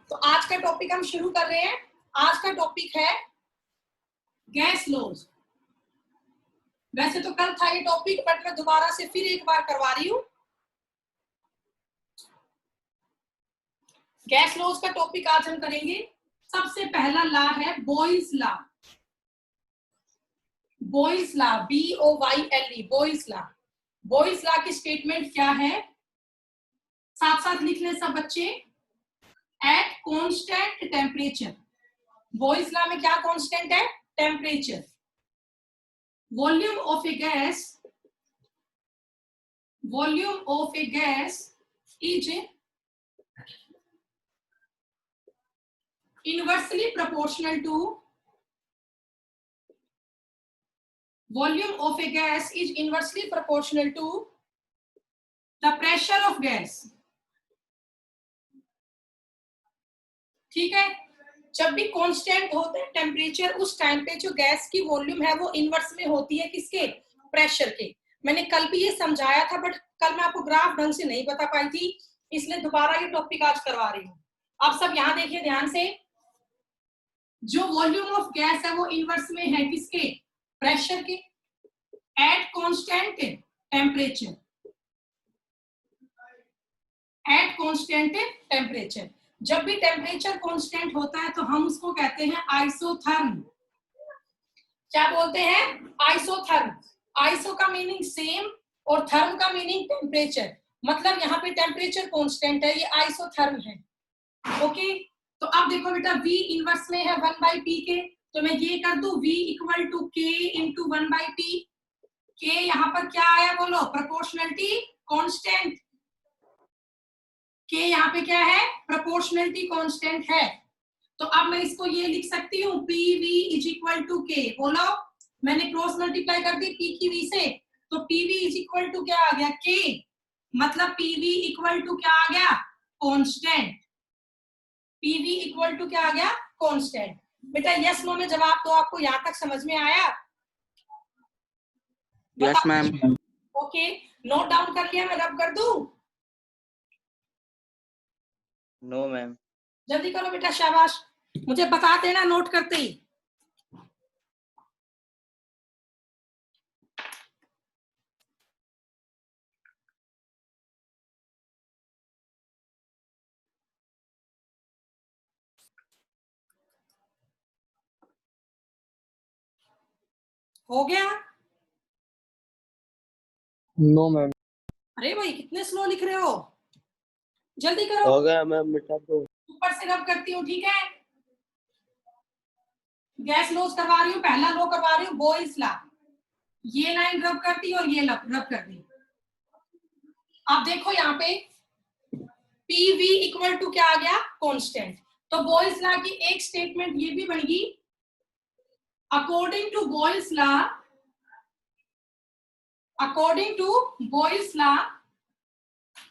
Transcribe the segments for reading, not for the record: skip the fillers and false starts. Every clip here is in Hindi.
तो आज का टॉपिक हम शुरू कर रहे हैं। आज का टॉपिक है गैस लॉज। वैसे तो कल था ये टॉपिक, बट मैं दोबारा से फिर एक बार करवा रही हूँ। गैस लॉज का टॉपिक आज हम करेंगे। सबसे पहला लॉ है Boyle's law. Boyle's law, BOYLE, Boyle's law. Boils law की स्टेटमेंट क्या है, साथ साथ लिख लें सब बच्चे। At constant temperature, Boyle's law में क्या कांस्टेंट है? Temperature. Volume of a gas is inversely proportional to the pressure of gas। ठीक है, जब भी कांस्टेंट होता है टेम्परेचर, उस टाइम पे जो गैस की वॉल्यूम है वो इनवर्स में होती है किसके? प्रेशर के। मैंने कल भी ये समझाया था, बट कल मैं आपको ग्राफ ढंग से नहीं बता पाई थी, इसलिए दोबारा ये टॉपिक आज करवा रही हूँ। आप सब यहाँ देखिए ध्यान से, जो वॉल्यूम ऑफ गैस है वो इनवर्स में है किसके? प्रेशर के। At constant temperature, at constant temperature. जब भी टेम्परेचर कांस्टेंट होता है तो हम उसको कहते हैं आइसोथर्म। क्या बोलते हैं? आइसोथर्म। आइसो का मीनिंग सेम और थर्म का मीनिंग टेम्परेचर। मतलब यहाँ पे टेम्परेचर कांस्टेंट है, ये आइसोथर्म है। ओके, तो अब देखो बेटा, V इनवर्स में है 1/P के, तो मैं ये कर दूं V equal to K into 1/P। K यहाँ पर क्या आया बोलो? Proportionality constant. K यहाँ पे क्या है? प्रोपोर्शनलिटी कांस्टेंट है। तो अब मैं इसको ये लिख सकती हूँ PV is equal to K। बोलो, मैंने क्रॉस मल्टीप्लाई कर दी P की V से, तो PV इज इक्वल टू क्या आ गया? K। मतलब PV इक्वल टू क्या आ गया? कांस्टेंट। PV इक्वल टू क्या आ गया? कांस्टेंट। बेटा यस नो में जवाब दो। आपको यहाँ तक समझ में आया? Yes ma'am. Okay, note down कर लिया? मैं रब कर दूं? No ma'am. जल्दी करो बेटा, शाबाश। मुझे बता देना नोट करते ही। हो गया? No ma'am. अरे भाई कितने स्लो लिख रहे हो, जल्दी करो। हो गया मैम, मिटा दो। ऊपर से रब करती हूँ, ठीक है? गैस लॉज करवा रही हूँ, पहला लो करवा रही हूँ बॉयल्स लॉ। ये लाइन रब कर दी और ये रब कर दी। आप देखो यहाँ पे PV इक्वल टू क्या आ गया? कांस्टेंट। तो बॉयल्स लॉ की एक स्टेटमेंट ये भी बनेगी, according to Boyle's law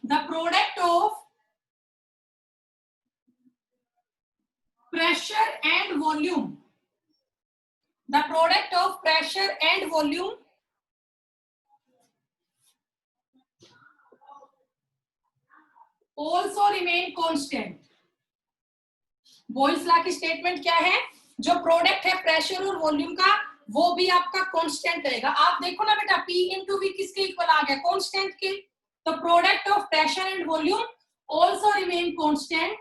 the product of pressure and volume also remain constant। Boyle's law की स्टेटमेंट क्या है? जो प्रोडक्ट है प्रेशर और वॉल्यूम का, वो भी आपका कांस्टेंट रहेगा। आप देखो ना बेटा, P इंटू V किसके इक्वल आ गया? कांस्टेंट के। तो product of pressure and volume also remain constant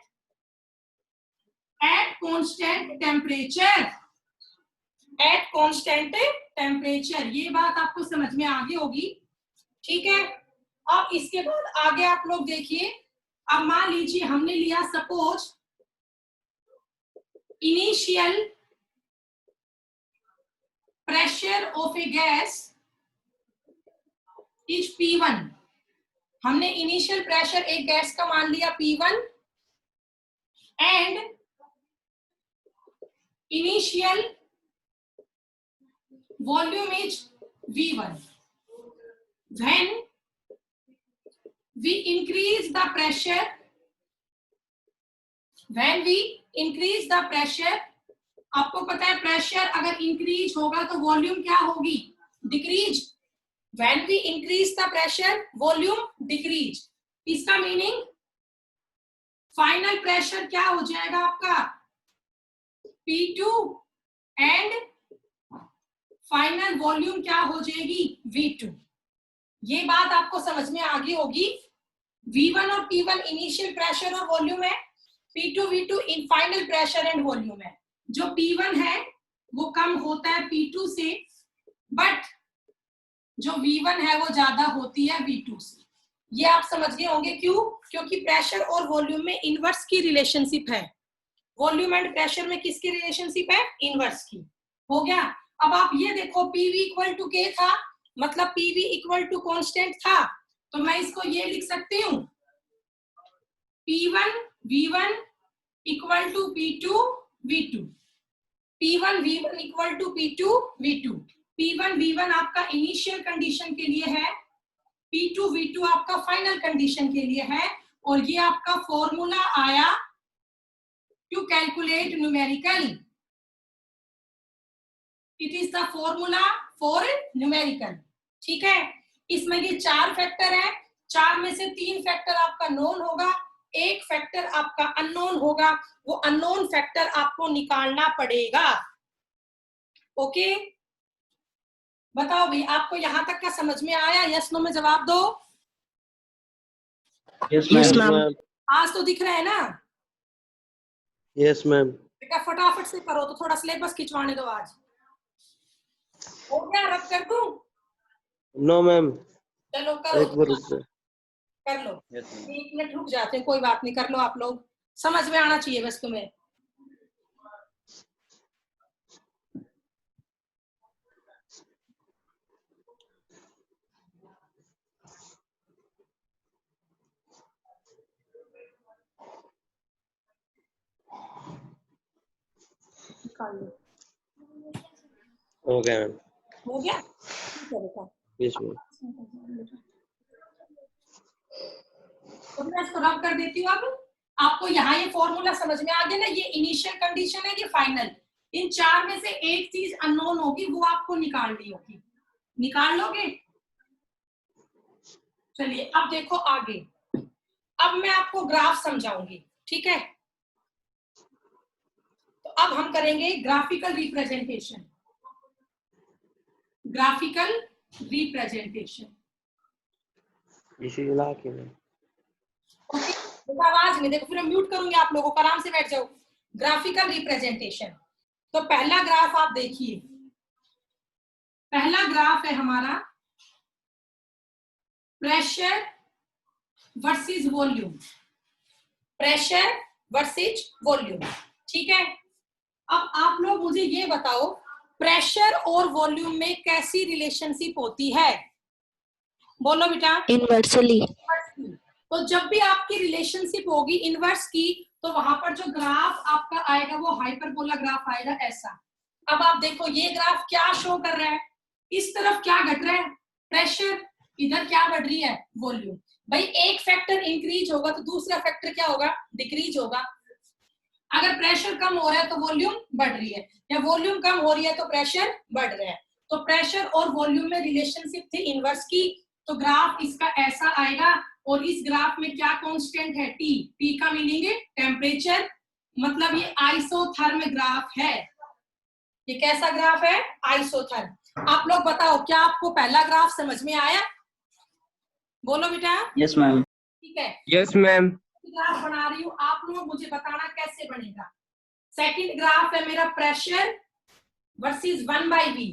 at constant temperature. ये बात आपको समझ में आ गई होगी, ठीक है? अब इसके बाद आगे आप लोग देखिए। अब मान लीजिए हमने लिया suppose initial pressure of a gas is P1। हमने इनिशियल प्रेशर एक गैस का मान लिया P1 and initial volume is V1। When we increase the pressure, आपको पता है प्रेशर अगर इंक्रीज होगा तो वॉल्यूम क्या होगी? Decrease. When we increase the pressure, volume decrease। इसका मीनिंग फाइनल फाइनल प्रेशर क्या हो जाएगा आपका P2 एंड फाइनल वॉल्यूम क्या हो जाएगी V2। ये बात आपको समझ में आ गई होगी। V1 और P1 इनिशियल प्रेशर और वॉल्यूम है, P2 V2 in final pressure and volume है। जो P1 है वो कम होता है P2 से, बट जो V1 है वो ज्यादा होती है V2 से। ये आप समझ गए होंगे क्यों? क्योंकि प्रेशर और वॉल्यूम में इनवर्स की रिलेशनशिप है। वॉल्यूम एंड प्रेशर में किसकी रिलेशनशिप है? इनवर्स की। हो गया। अब आप ये देखो PV इक्वल टू K था, मतलब PV इक्वल टू कांस्टेंट था, तो मैं इसको ये लिख सकती हूँ P1 V1 equal to P2 V2। P1 V1 equal to P2 V2। P1 V1 आपका इनिशियल कंडीशन के लिए है, P2 V2 आपका फाइनल कंडीशन के लिए है, और ये आपका फॉर्मूला आया to calculate numerical. It is the formula for numerical. ठीक है, इसमें ये 4 फैक्टर है, 4 में से 3 फैक्टर आपका नोन होगा, 1 फैक्टर आपका अननोन होगा। वो अननोन फैक्टर आपको निकालना पड़ेगा। ओके, बताओ भाई आपको यहां तक का समझ में आया? यस नो में जवाब दो। Yes Yes, ma'am. ma'am. आज तो दिख रहा है ना Yes, ma'am. बेटा, फटाफट से करो, तो थोड़ा सिलेबस खिंचवाने दो आज। हो गया? रब कर दूं? No, ma'am. चलो करो, एक बार रुक जाओ। कर लो। Yes ma'am. 1 मिनट रुक जाते हैं, कोई बात नहीं, कर लो आप लोग, समझ में आना चाहिए बस तुम्हें। निकाल लो। Okay, ma'am. हो गया? ठीक है बेटा, Yes, ma'am. तो मैं इसको रब कर देती हूँ। अब आपको यहाँ ये फॉर्मूला समझ में आ गया ना? ये इनिशियल कंडीशन है, ये फाइनल। इन 4 में से एक चीज अननोन होगी, वो आपको निकालनी होगी। निकाल लोगे? चलिए अब देखो आगे। अब मैं आपको ग्राफ समझाऊंगी, ठीक है? तो अब हम करेंगे ग्राफिकल रिप्रेजेंटेशन। Graphical representation. इसी इलाके में। ओके, देखो आवाज नहीं, देखो फिर मैं म्यूट करूंगी आप लोगों को, आराम से बैठ जाओ। Graphical representation. तो पहला ग्राफ आप देखिए, पहला ग्राफ है हमारा pressure versus volume. Pressure versus volume, ठीक है? अब आप लोग मुझे ये बताओ, प्रेशर और वॉल्यूम में कैसी रिलेशनशिप होती है? बोलो बेटा। इनवर्सली। तो जब भी आपकी रिलेशनशिप होगी इनवर्स की, तो वहां पर जो ग्राफ आपका आएगा वो हाइपरबोला ग्राफ आएगा, ऐसा। अब आप देखो ये ग्राफ क्या शो कर रहा है, इस तरफ क्या घट रहा है? प्रेशर। इधर क्या बढ़ रही है? वॉल्यूम। भाई एक फैक्टर इंक्रीज होगा तो दूसरा फैक्टर क्या होगा? डिक्रीज होगा। अगर प्रेशर कम हो रहा है तो वॉल्यूम बढ़ रही है, या वॉल्यूम कम हो रही है तो प्रेशर बढ़ रहा है। तो प्रेशर और वॉल्यूम में रिलेशनशिप थी इनवर्स की, तो ग्राफ इसका ऐसा आएगा। और इस ग्राफ में क्या कांस्टेंट है? टी। टी का मीनिंग है टेम्परेचर, मतलब ये आइसोथर्म ग्राफ है। ये कैसा ग्राफ है? आइसोथर्म। आप लोग बताओ, क्या आपको पहला ग्राफ समझ में आया? बोलो बेटा। Yes ma'am. ठीक है, Yes, ma'am. ग्राफ बना रही हूँ, आप लोग मुझे बताना कैसे बनेगा। सेकंड ग्राफ है मेरा pressure versus 1/V।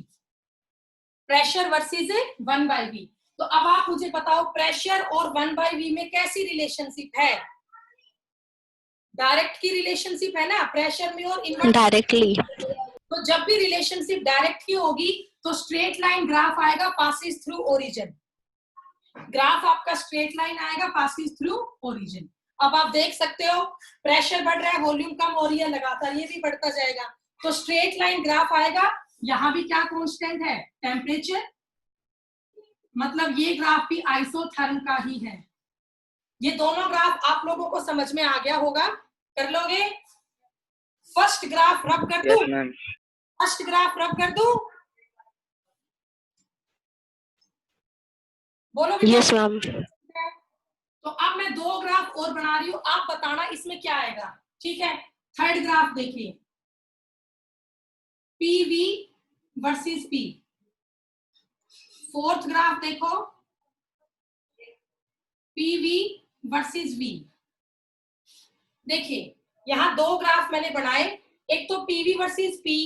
Pressure versus 1/V। तो अब आप मुझे बताओ प्रेशर और 1/V में कैसी रिलेशनशिप है? डायरेक्ट की रिलेशनशिप है ना प्रेशर में और इनवर्स। डायरेक्टली। तो जब भी रिलेशनशिप डायरेक्ट की होगी तो स्ट्रेट लाइन ग्राफ आएगा, पासिस थ्रू ओरिजिन। ग्राफ आपका स्ट्रेट लाइन आएगा, पासिस थ्रू ओरिजिन। अब आप देख सकते हो प्रेशर बढ़ रहा है, वॉल्यूम कम हो रही है, लगातार ये भी बढ़ता जाएगा, तो स्ट्रेट लाइन ग्राफ आएगा। यहां भी क्या कांस्टेंट है? टेम्परेचर। मतलब ये ग्राफ भी आइसोथर्म का ही है। ये दोनों ग्राफ आप लोगों को समझ में आ गया होगा, कर लोगे? फर्स्ट ग्राफ रब कर दूं? Yes ma'am. First graph rub कर दूं? बोलो बेटा। Yes ma'am. तो अब मैं 2 ग्राफ और बना रही हूं, आप बताना इसमें क्या आएगा। ठीक है, थर्ड ग्राफ देखिए, PV versus P. Fourth graph देखो, पीवी वर्सेस वी। देखिए यहां 2 ग्राफ मैंने बनाए, एक तो पीवी वर्सेस पी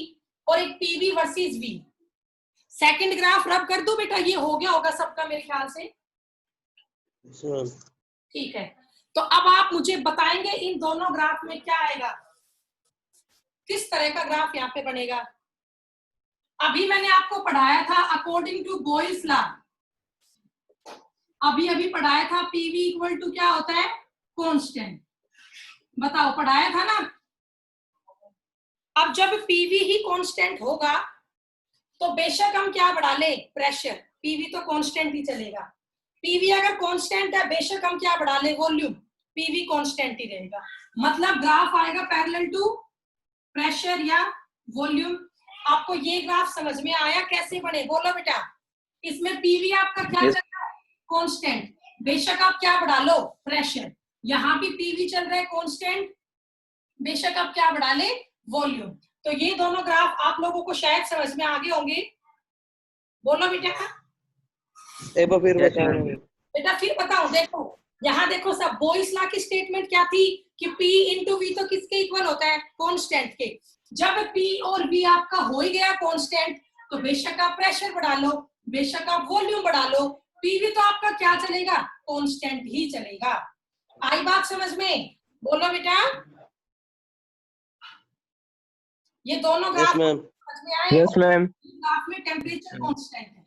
और एक PV versus V. Second graph rub कर दो बेटा, ये हो गया होगा सबका मेरे ख्याल से। Yes, ma'am. ठीक है, तो अब आप मुझे बताएंगे इन दोनों ग्राफ में क्या आएगा, किस तरह का ग्राफ यहाँ पे बनेगा। अभी मैंने आपको पढ़ाया था अकॉर्डिंग टू बोयल्स लॉ, अभी अभी पढ़ाया था पीवी इक्वल टू क्या होता है, कांस्टेंट। बताओ, पढ़ाया था ना। अब जब पीवी ही कांस्टेंट होगा तो बेशक हम क्या बढ़ा ले, प्रेशर, पीवी तो कांस्टेंट ही चलेगा। पीवी अगर कांस्टेंट है, बेशक हम क्या बढ़ा ले, वॉल्यूम, पीवी कांस्टेंट ही रहेगा। मतलब ग्राफ आएगा पैरेलल टू प्रेशर या वॉल्यूम। आपको ये ग्राफ समझ में आया कैसे बने, बोलो बेटा। इसमें पीवी आपका क्या चल रहा है, कांस्टेंट, बेशक आप क्या बढ़ा लो, प्रेशर। यहाँ भी पीवी चल रहा है कांस्टेंट, बेशक आप क्या बढ़ा ले, वॉल्यूम। तो ये दोनों ग्राफ आप लोगों को शायद समझ में आ गए होंगे, बोलो बेटा। एक बार फिर Yes, बताओ ma'am. मैम। बेटा फिर बताऊं, देखो यहाँ देखो सब, बोयल्स लॉ की स्टेटमेंट क्या थी कि P इंटू वी तो किसके इक्वल होता है, कांस्टेंट के। जब P और V आपका हो ही गया कांस्टेंट, तो बेशक आप प्रेशर बढ़ा लो, बेशक आप वॉल्यूम बढ़ा लो, पीवी तो आपका क्या चलेगा, कांस्टेंट ही चलेगा। आई बात समझ में, बोलो बेटा। ये दोनों Yes, ग्राफ ma'am. समझ में आए। Yes, ma'am. ग्राफ में टेम्परेचर कांस्टेंट है,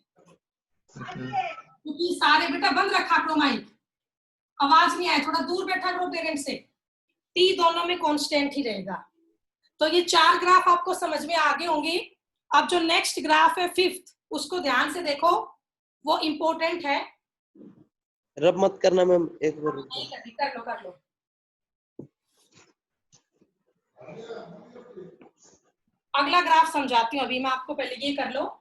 क्योंकि सारे बेटा बंद रखा करो माइक, आवाज नहीं आए, थोड़ा दूर बैठा करो पेरेंट से। टी दोनों में कांस्टेंट ही रहेगा। तो ये 4 ग्राफ आपको समझ में आ गए होंगे। अब जो नेक्स्ट ग्राफ है 5th, उसको ध्यान से देखो, वो इंपॉर्टेंट है। रब मत करना मैम, एक बार रुको। नहीं करनी, कर लो कर लो। अगला ग्राफ समझाती हूँ, अभी मैं आपको, पहले ये कर लो।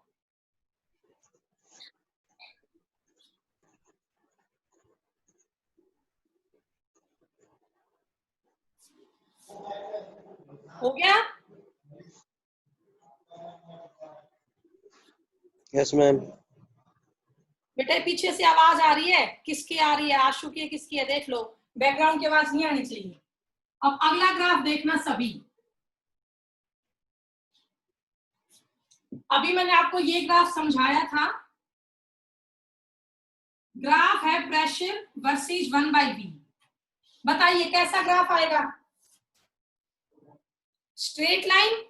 हो गया। Yes ma'am. बेटे पीछे से आवाज आ रही है, किसकी आ रही है, आशु की, किसकी है, देख लो, बैकग्राउंड की आवाज नहीं आनी चाहिए। अब अगला ग्राफ देखना सभी। अभी मैंने आपको ये ग्राफ समझाया था, ग्राफ है प्रेशर वर्सेस 1/V। बताइए कैसा ग्राफ आएगा, straight line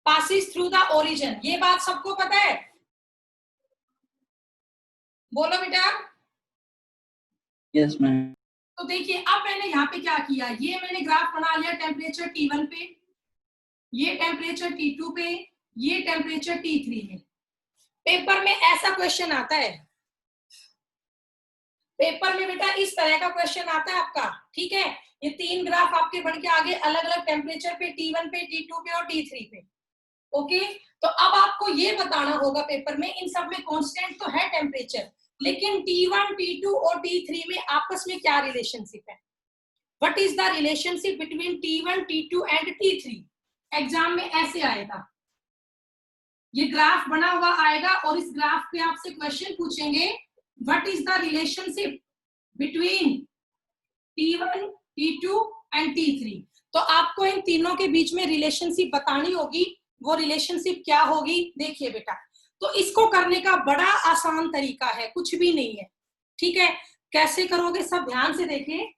passes through the origin, ये बात सबको पता है, बोलो बेटा। Yes, ma'am. तो देखिए अब मैंने यहाँ पे क्या किया, ये मैंने ग्राफ बना लिया टेम्परेचर T1 पे, ये टेम्परेचर T2 पे, ये टेम्परेचर T3 में। पेपर में ऐसा क्वेश्चन आता है, पेपर में बेटा इस तरह का क्वेश्चन आता है आपका, ठीक है। ये 3 ग्राफ आपके बन के आगे अलग अलग टेम्परेचर पे, T1 पे, T2 पे और T3 पे। ओके, तो अब आपको ये बताना होगा पेपर में, इन सब में कांस्टेंट तो है टेम्परेचर, लेकिन T1, T2 और T3 में आपस में क्या रिलेशनशिप है, what is the relationship between T1, T2 and T3। Exam में ऐसे आएगा, ये ग्राफ बना हुआ आएगा और इस ग्राफ पे आपसे क्वेश्चन पूछेंगे, what is the relationship between T1, T2 and T3। तो आपको इन तीनों के बीच में रिलेशनशिप बतानी होगी, वो रिलेशनशिप क्या होगी, देखिए बेटा। तो इसको करने का बड़ा आसान तरीका है, कुछ भी नहीं है, ठीक है। कैसे करोगे सब ध्यान से देखिए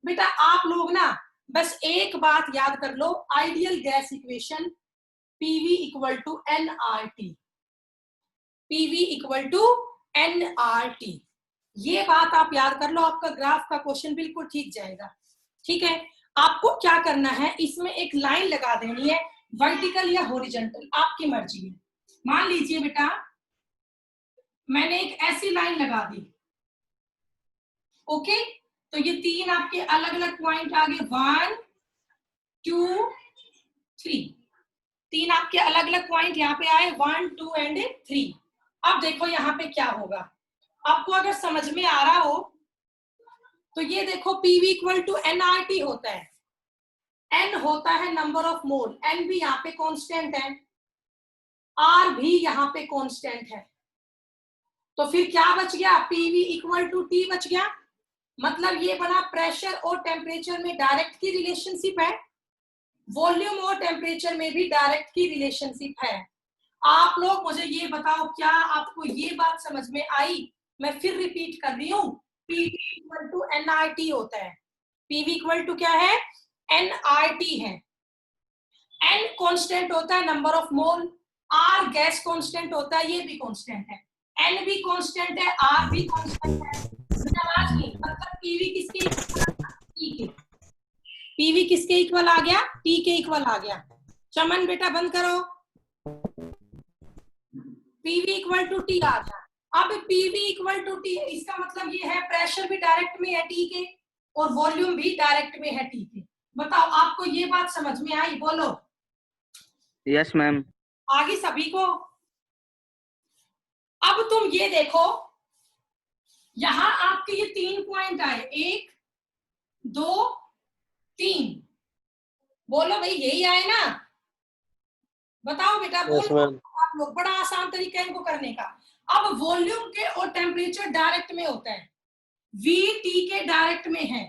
बेटा। आप लोग ना बस एक बात याद कर लो, ideal gas equation PV equal to NRT, PV equal to NRT, ये बात आप याद कर लो, आपका ग्राफ का क्वेश्चन बिल्कुल ठीक जाएगा, ठीक है। आपको क्या करना है, इसमें एक लाइन लगा देनी है, वर्टिकल या हॉरिजॉन्टल, आपकी मर्जी है। मान लीजिए बेटा मैंने एक ऐसी लाइन लगा दी, ओके। तो ये 3 आपके अलग अलग पॉइंट आ गए, 1, 2, 3, 3 आपके अलग अलग पॉइंट यहाँ पे आए, 1, 2 एंड 3। अब देखो यहाँ पे क्या होगा, आपको अगर समझ में आ रहा हो तो ये देखो पीवी इक्वल टू एनआरटी होता है, एन होता है नंबर ऑफ मोल, एन भी यहाँ पे कांस्टेंट है, आर भी यहाँ पे कांस्टेंट है, तो फिर क्या बच गया, पीवी इक्वल टू टी बच गया। मतलब ये बना प्रेशर और टेम्परेचर में डायरेक्ट की रिलेशनशिप है, वॉल्यूम और टेम्परेचर में भी डायरेक्ट की रिलेशनशिप है। आप लोग मुझे ये बताओ, क्या आपको ये बात समझ में आई? मैं फिर रिपीट कर रही हूँ, पीवी इक्वल टू एनआरटी होता है, पीवी इक्वल टू क्या है, एनआरटी है। एन कांस्टेंट होता है number of mole, R gas constant होता है, ये भी कांस्टेंट है, एन भी कांस्टेंट है, आर भी कांस्टेंट है। आवाज नहीं, मतलब पीवी किसके टी के, पीवी किसके इक्वल आ गया, टी के इक्वल आ गया। चमन बेटा बंद करो, पीवी इक्वल टू टी आ गया। अब पीवी इक्वल टू टी, इसका मतलब ये है प्रेशर भी डायरेक्ट में है टी के और वॉल्यूम भी डायरेक्ट में है टी के। बताओ आपको ये बात समझ में आई? बोलो। Yes ma'am. आगे सभी को। अब तुम ये देखो, यहां आपके ये 3 पॉइंट आए, 1 2 3, बोलो भाई यही आए ना? बताओ बेटा, यस बोलो मैम। आप लोग, बड़ा आसान तरीका है इनको करने का। अब वॉल्यूम के और टेम्परेचर डायरेक्ट में होता है, V T के डायरेक्ट में है,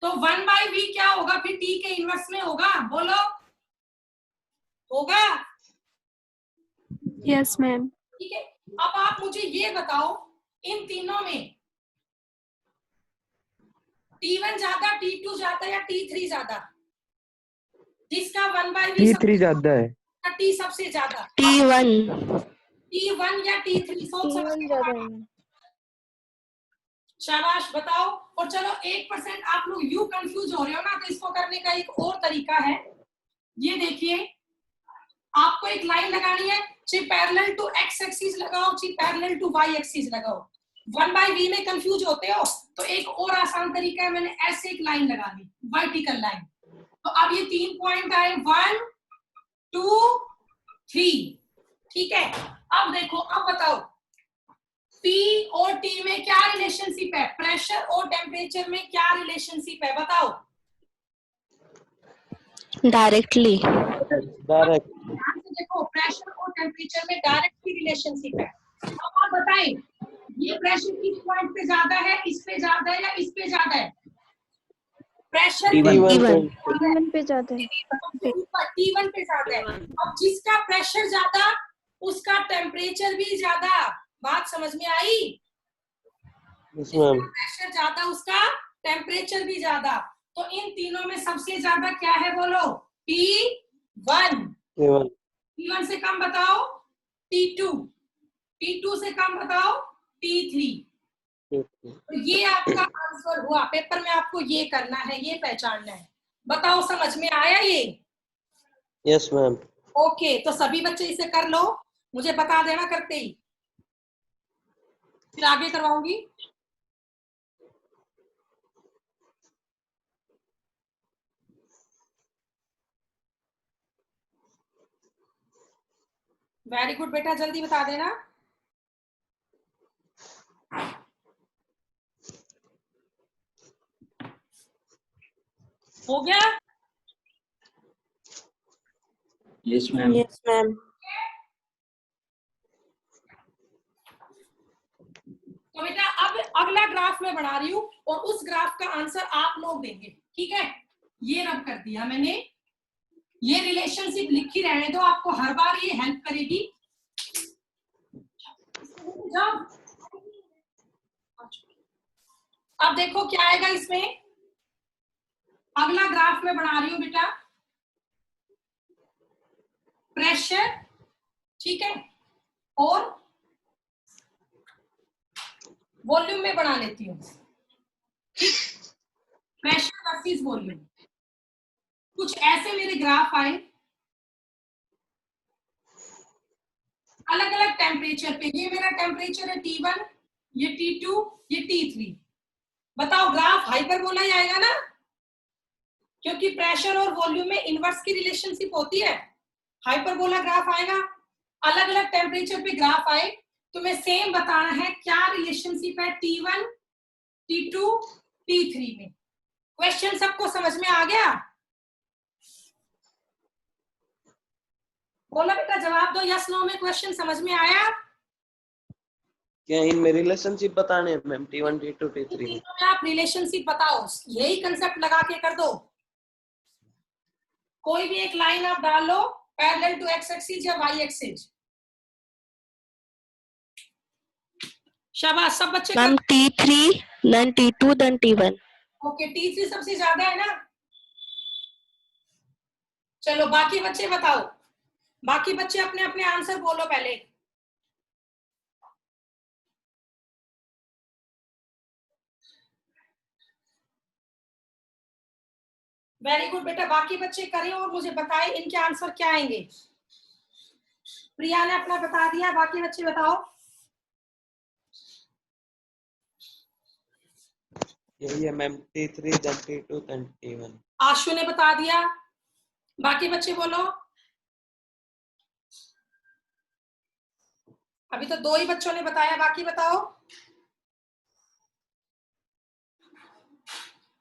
तो 1/V क्या होगा फिर, T के इनवर्स में होगा, बोलो होगा? Yes ma'am. ठीक है। अब आप मुझे ये बताओ, इन तीनों में T1 ज्यादा, T2 ज्यादा या T3 ज्यादा? जिसका 1/V T3 ज्यादा है। T सबसे ज्यादा, T1 T1 या T3? सोच समझ के ज्यादा बताओ। है। शाबाश, बताओ। और चलो 1% आप लोग यू कंफ्यूज हो रहे हो ना, तो इसको करने का एक और तरीका है, ये देखिए, आपको एक लाइन लगानी है, चाहे पैरेलल टू एक्स एक्सिस लगाओ, चाहे पैरेलल टू वाई एक्सिस लगाओ। 1/V में कंफ्यूज होते हो तो एक और आसान तरीका है, मैंने ऐसे एक लाइन लगा दी, वर्टिकल लाइन। तो अब ये 3 पॉइंट आए, 1 2 3, ठीक है। अब देखो, अब बताओ P और T में क्या रिलेशनशिप है, प्रेशर और टेम्परेचर में क्या रिलेशनशिप है, बताओ। डायरेक्टली। डायरेक्ट। ध्यान से देखो, प्रेशर और टेम्परेचर में डायरेक्ट की रिलेशनशिप है। अब आप बताएं, ये प्रेशर किस पॉइंट पे ज्यादा है, इस पे ज्यादा है या इस पे ज्यादा है? प्रेशर T1 पे ज्यादा है। T1 पे ज्यादा है। अब जिसका प्रेशर ज्यादा उसका टेम्परेचर भी ज्यादा, बात समझ में आई? Yes ma'am. प्रेशर ज्यादा उसका टेम्परेचर भी ज्यादा, तो इन तीनों में सबसे ज्यादा क्या है, बोलो? T1। T1 T1 से कम बताओ T2, T2 से कम बताओ T3। तो ये आपका आंसर हुआ, पेपर में आपको ये करना है, ये पहचानना है। बताओ समझ में आया ये? Yes ma'am. ओके, तो सभी बच्चे इसे कर लो, मुझे बता देना करते ही, फिर आगे करवाऊंगी। वेरी गुड बेटा, जल्दी बता देना। हो गया? Yes ma'am. Yes ma'am. तो बेटा अब अगला ग्राफ मैं बना रही हूँ और उस ग्राफ का आंसर आप लोग देंगे, ठीक है? ये रब कर दिया मैंने, ये रिलेशनशिप लिखी रहने दो, आपको हर बार ये हेल्प करेगी। अब देखो क्या आएगा इसमें, अगला ग्राफ में बना रही हूं बेटा, प्रेशर, ठीक है, और वॉल्यूम में बना लेती हूँ, प्रेशर वर्सेस वॉल्यूम। कुछ ऐसे मेरे ग्राफ आए, अलग अलग टेम्परेचर पे। ये मेरा टेम्परेचर है T1, ये T2, ये T3। बताओ ग्राफ हाइपरबोला ही आएगा ना, क्योंकि प्रेशर और वॉल्यूम में इनवर्स की रिलेशनशिप होती है, हाइपरबोला ग्राफ आएगा। अलग अलग टेम्परेचर पे ग्राफ आए, तुम्हें सेम बताना है क्या रिलेशनशिप है T1, T2, T3 में। क्वेश्चन सबको समझ में आ गया? बोलो बेटा, जवाब दो, यस नो में क्वेश्चन समझ में आया? क्या इनमें रिलेशनशिप बताने हैं मैम? T1 T2 T3 में तीनों में आप रिलेशनशिप बताओ, यही कंसेप्ट लगा के कर दो। कोई भी एक लाइन आप डाल लो पैरेलल टू एक्स एक्सिस या वाई एक्सिस। शाबाश, सब बच्चे ma'am T3 then T2 then T1। Okay, T3 सबसे ज्यादा है ना। चलो बाकी बच्चे बताओ, बाकी बच्चे अपने अपने आंसर बोलो पहले। वेरी गुड बेटा, बाकी बच्चे करें और मुझे बताएं इनके आंसर क्या आएंगे। प्रिया ने अपना बता दिया, बाकी बच्चे बताओ। यही है ma'am, T3 then T2 then T1। आशु ने बता दिया, बाकी बच्चे बोलो। अभी तो 2 ही बच्चों ने बताया, बाकी बताओ।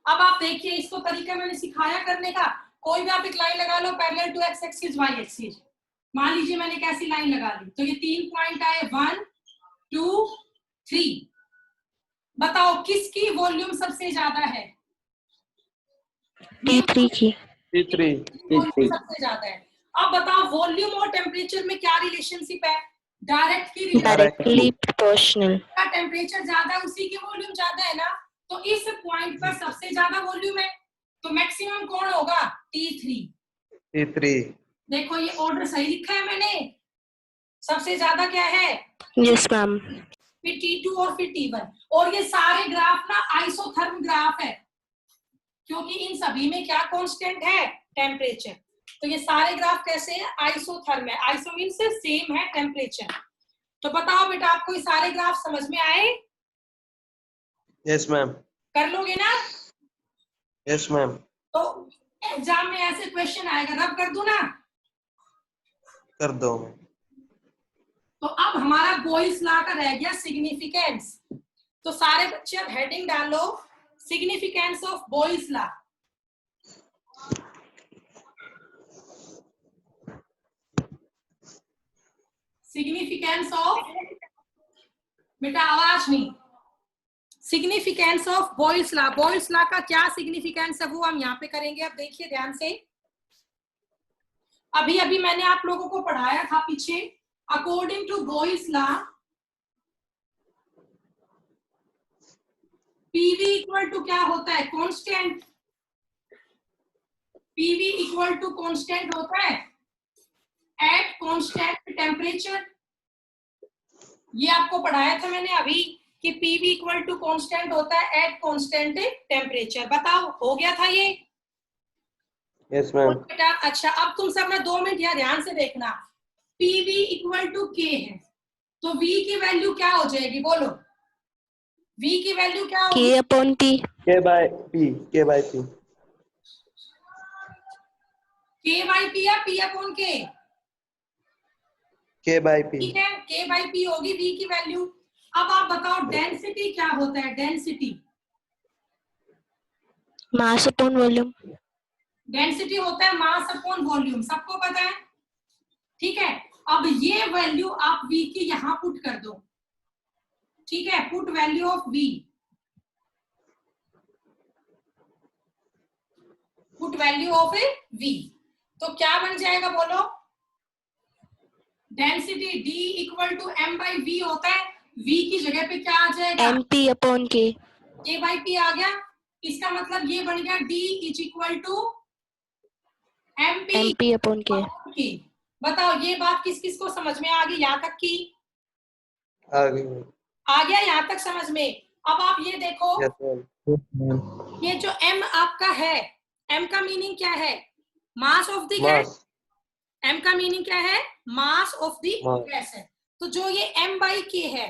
अब आप देखिए, इसको तरीका मैंने सिखाया करने का। कोई भी आप एक लाइन लगा लो parallel to X axis Y axis. मान लीजिए मैंने कैसी लाइन लगा ली, तो ये 3 पॉइंट आए, 1 2 3। बताओ किसकी वॉल्यूम सबसे ज्यादा है? T3 की। T3 वॉल्यूम सबसे ज्यादा है। अब बताओ वॉल्यूम और टेम्परेचर में क्या रिलेशनशिप है? डायरेक्ट की रिलेशन। Directly proportional. का टेम्परेचर ज्यादा है, उसी की वॉल्यूम ज्यादा है ना। तो इस पॉइंट पर सबसे ज्यादा वॉल्यूम है, तो मैक्सिमम कौन होगा? T3। देखो ये ऑर्डर सही लिखा है मैंने। सबसे ज्यादा क्या है? Yes ma'am. फिर T2 और फिर T1। और ये सारे ग्राफ ना आइसोथर्म ग्राफ है, क्योंकि इन सभी में क्या कांस्टेंट है? टेम्परेचर। तो ये सारे ग्राफ कैसे है? आइसोथर्म है। आइसो मीन से सेम है टेम्परेचर। तो बताओ बेटा, आपको ये सारे ग्राफ समझ में आए? Yes ma'am. कर लोगे ना? Yes ma'am. तो एग्जाम में ऐसे क्वेश्चन आएगा, रब कर दूं ना? कर दो। तो अब हमारा बोयल्स लॉ का रह गया सिग्निफिकेंस। तो सारे बच्चे अब हेडिंग डालो, significance of Boyle's law. Significance of, बेटा आवाज नहीं, significance of Boyle's law. Boyle's law का क्या सिग्निफिकेंस है वो हम यहाँ पे करेंगे। अब देखिए ध्यान से, अभी अभी मैंने आप लोगों को पढ़ाया था पीछे, according to Boyle's law PV equal to क्या होता है? Constant. PV equal to constant होता है एट कांस्टेंट टेम्परेचर। ये आपको पढ़ाया था मैंने अभी कि पीवी इक्वल टू कांस्टेंट होता है एट कांस्टेंट टेम्परेचर। बताओ हो गया था ये? Yes ma'am. बेटा अच्छा, अब तुम सब ना 2 मिनट यहाँ ध्यान से देखना। पीवी इक्वल टू के है, तो वी की वैल्यू क्या हो जाएगी? बोलो, वी की वैल्यू क्या होगी? K/P। K by P। K by P। के बाई पी या पी अपॉन के? K by P। ठीक है, के बाई पी होगी वी की वैल्यू। अब आप बताओ डेंसिटी क्या होता है? Density, mass upon volume. Density होता है मास अपॉन वॉल्यूम, सबको पता है। ठीक है, अब ये वैल्यू आप वी की यहां पुट कर दो। ठीक है, put value of V, put value of V, तो क्या बन जाएगा? बोलो, density D equal to M by V होता है। V की जगह पे क्या आ जाएगा? MP/K। K बाई पी आ गया। इसका मतलब ये बन गया D is equal to MP/K। बताओ ये बात किस किस को समझ में आ गई? यहाँ तक की आ गई। आ गया यहाँ तक समझ में? अब आप ये देखो, यस मैम। ये जो M आपका है, M का मीनिंग क्या है? Mass of the gas. Mass. M का मीनिंग क्या है? Mass of the mass. Gas है। तो जो ये M बाई के है,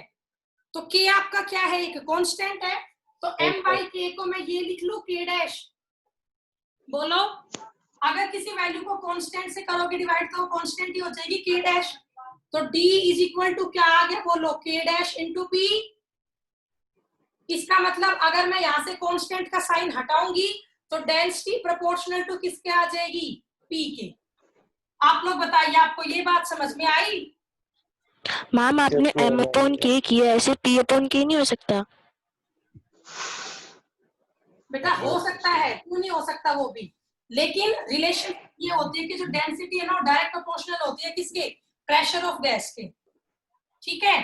तो K आपका क्या है? एक कांस्टेंट है। तो M बाई के को मैं ये लिख लू K डैश। बोलो, अगर किसी वैल्यू को कांस्टेंट से करोगे डिवाइड तो वो कांस्टेंट ही हो जाएगी K डैश। तो D इज इक्वल टू क्या आ गया? बोलो, K डैश इंटू P। इसका मतलब अगर मैं यहाँ से कांस्टेंट का साइन हटाऊंगी तो डेंसिटी प्रोपोर्शनल टू किसके आ जाएगी, पी के। आप लोग बताइए, आपको ये बात समझ में आई? मैम आपने Yes, m अपॉन के किया, ऐसे p अपॉन के नहीं हो सकता? बेटा हो सकता है, क्यों नहीं हो सकता वो भी, लेकिन रिलेशन ये होती है कि जो डेंसिटी है ना, डायरेक्ट प्रोपोर्शनल होती है किसके, प्रेशर ऑफ गैस के। ठीक है,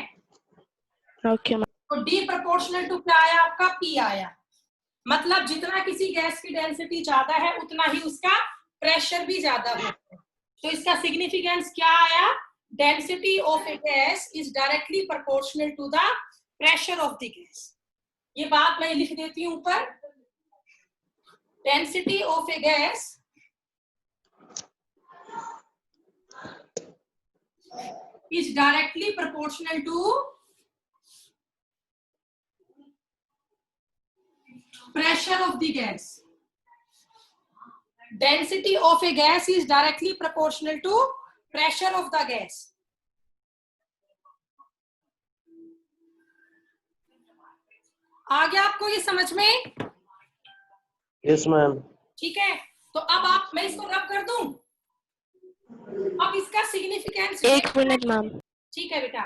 ओके मैम। तो डी प्रोपोर्शनल टू क्या आया आपका, पी आया। मतलब जितना किसी गैस की डेंसिटी ज्यादा है उतना ही उसका प्रेशर भी ज्यादा होता है। तो इसका सिग्निफिकेंस क्या आया, density of a gas is directly proportional to the pressure of the gas. ये बात मैं लिख देती हूं ऊपर, density of a gas is directly proportional to pressure of the gas. Density of a gas is directly proportional to pressure of the gas. आ गया आपको ये समझ में? Yes ma'am. ठीक है, तो अब आप, मैं इसको रब कर दूं। अब इसका सिग्निफिकेंस, एक मिनट मैम। ठीक है बेटा,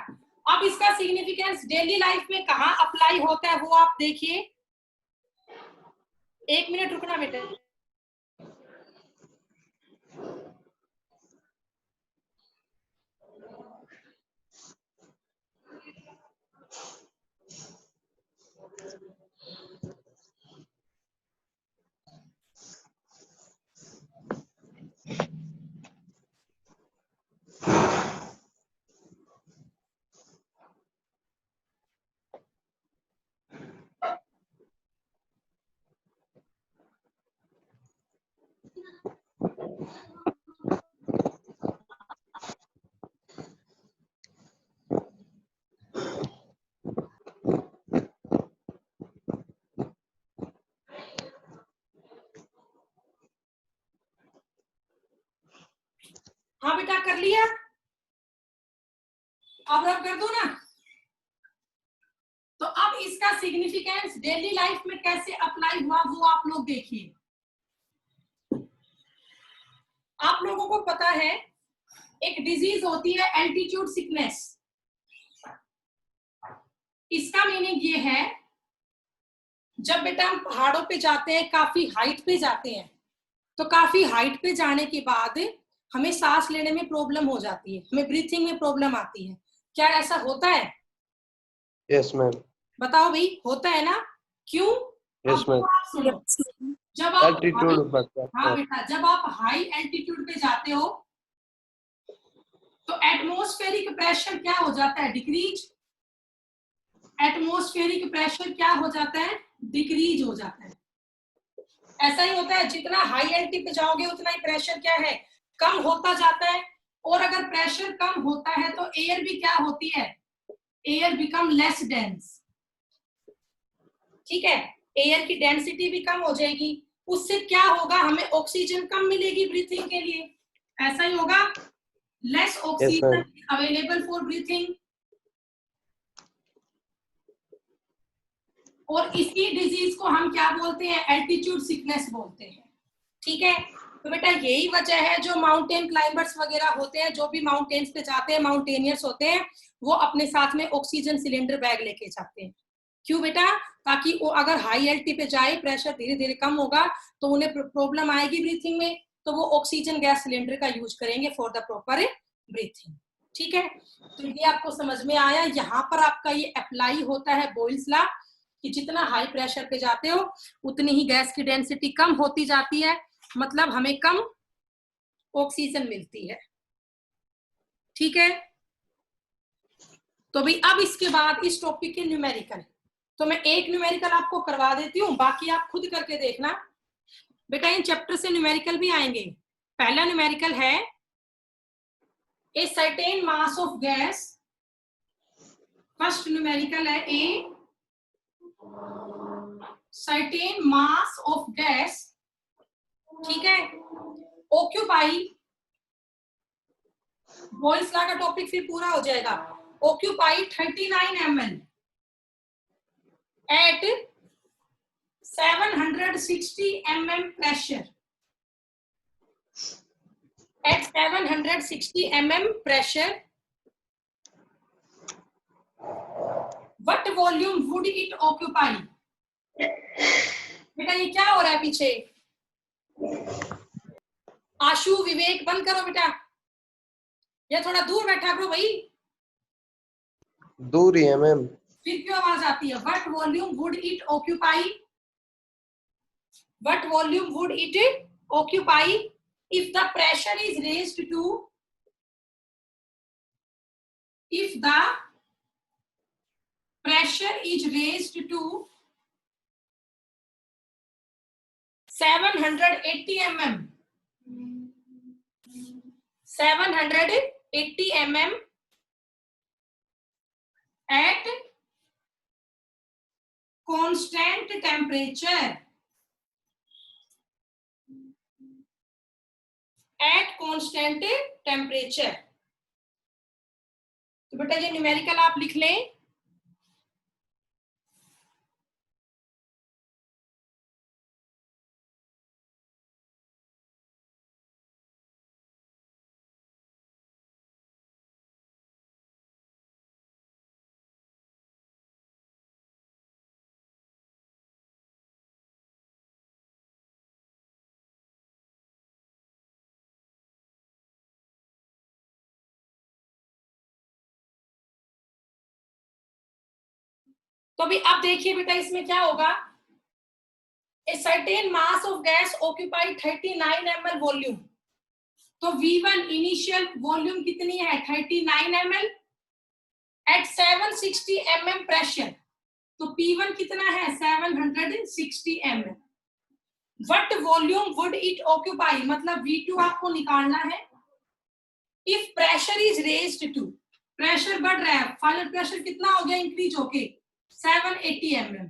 अब इसका सिग्निफिकेंस डेली लाइफ में कहाँ अप्लाई होता है वो आप देखिए। एक मिनट रुकना बेटा। हाँ बेटा कर लिया, अब रब कर दो ना। तो अब इसका सिग्निफिकेंस डेली लाइफ में कैसे अप्लाई हुआ वो आप लोग देखिए। आप लोगों को पता है एक डिजीज होती है एल्टीट्यूड सिकनेस। इसका मीनिंग ये है, जब बेटा हम पहाड़ों पे जाते हैं, काफी हाइट पे जाते हैं, तो काफी हाइट पे जाने के बाद हमें सांस लेने में प्रॉब्लम हो जाती है, हमें ब्रीथिंग में प्रॉब्लम आती है। क्या ऐसा होता है? Yes ma'am. बताओ भाई, होता है ना? क्यों? Yes ma'am. आप सुनो, जब आप एल्टीट्यूड बढ़ता हाँ है। बेटा, जब आप हाई एल्टीट्यूड पे जाते हो तो एटमॉस्फेरिक प्रेशर क्या हो जाता है, डिक्रीज। एटमॉस्फेरिक प्रेशर क्या हो जाता है, डिक्रीज हो जाता है। ऐसा ही होता है, जितना हाई एल्टी पे जाओगे उतना ही प्रेशर क्या है, कम होता जाता है। और अगर प्रेशर कम होता है तो एयर भी क्या होती है, एयर बिकम लेस डेंस। ठीक है, एयर की डेंसिटी भी कम हो जाएगी, उससे क्या होगा, हमें ऑक्सीजन कम मिलेगी ब्रीथिंग के लिए। ऐसा ही होगा, less oxygen available for breathing. और इसी डिजीज को हम क्या बोलते हैं, एल्टीट्यूड सिकनेस बोलते हैं। ठीक है, तो बेटा यही वजह है जो माउंटेन क्लाइंबर्स वगैरह होते हैं, जो भी माउंटेन्स पे जाते हैं, माउंटेनियर्स होते हैं, वो अपने साथ में ऑक्सीजन सिलेंडर बैग लेके जाते हैं। क्यों बेटा? ताकि वो अगर हाई एल्टी पे जाए, प्रेशर धीरे धीरे कम होगा तो उन्हें प्रॉब्लम आएगी ब्रीथिंग में, तो वो ऑक्सीजन गैस सिलेंडर का यूज करेंगे फॉर द प्रॉपर ब्रीथिंग। ठीक है, तो ये आपको समझ में आया। यहाँ पर आपका ये अप्लाई होता है बॉयल्स लॉ, कि जितना हाई प्रेशर पे जाते हो उतनी ही गैस की डेंसिटी कम होती जाती है, मतलब हमें कम ऑक्सीजन मिलती है। ठीक है, तो भाई अब इसके बाद इस टॉपिक के न्यूमेरिकल, तो मैं एक न्यूमेरिकल आपको करवा देती हूँ, बाकी आप खुद करके देखना। बेटा इन चैप्टर से न्यूमेरिकल भी आएंगे। पहला न्यूमेरिकल है, a certain mass of gas. First numerical है, a certain mass of gas, ठीक है, ऑक्यूपाई, बॉयल्स लॉ का टॉपिक फिर पूरा हो जाएगा, occupy 39 ml at 760 mm pressure. At 760 mm pressure, what volume would it occupy? बेटा ये क्या हो रहा है पीछे? आशु, विवेक, बंद करो बेटा, या थोड़ा दूर बैठा करो भाई। दूर ही है मैम। फिर क्यों आवाज आती है? What volume would it occupy? What volume would it occupy if the pressure is raised to, if the pressure is raised to 780 mm, 780 mm at constant temperature, at constant temperature। तो बेटा ये न्यूमेरिकल आप लिख लें। तो अभी आप देखिए बेटा इसमें क्या होगा। A certain mass of gas occupied 39 ml volume. तो V1 इनिशियल वॉल्यूम कितनी है? 39 ml at 760 mm प्रेशर। तो P1 कितना है? 760 ml। What volume would it occupy? मतलब V2 आपको निकालना है। If pressure is raised to, pressure बढ़ रहा है, फाइनल प्रेशर कितना हो गया इंक्रीज होके? 780 mm।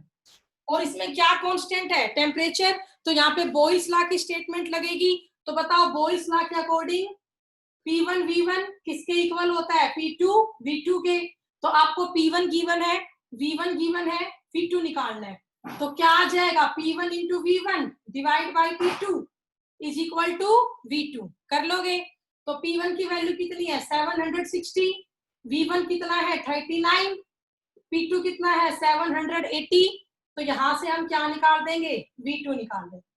और इसमें क्या कांस्टेंट है? टेम्परेचर। तो यहाँ पे बोयस लॉ की स्टेटमेंट लगेगी। तो बताओ बोयस लॉ के अकॉर्डिंग P1 V1 किसके इक्वल होता है? P2 V2 के। तो आपको P1 गिवन है, V1 गिवन है, P2 निकालना है। तो क्या आ जाएगा? P1 into V1 divide by P2 is equal to V2। कर लोगे? तो P1 की वैल्यू कितनी है? 760। V1 कितना है? 39। P2 कितना है? 780। तो यहां से हम क्या निकाल देंगे? V2 निकाल देंगे।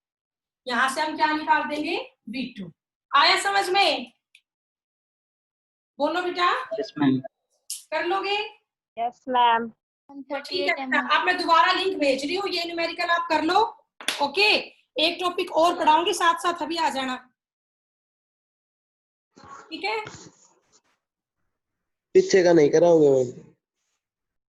यहां से हम क्या निकाल देंगे? V2। आया समझ में? बोलो बेटा। Yes ma'am. कर लोगे? Yes ma'am. ठीक है बेटा, अब मैं दोबारा लिंक भेज रही हूँ, ये न्यूमेरिकल आप कर लो। ओके, एक टॉपिक और पढ़ाऊंगी साथ साथ, अभी आ जाना, ठीक है? पीछे का नहीं कराओगे मैम?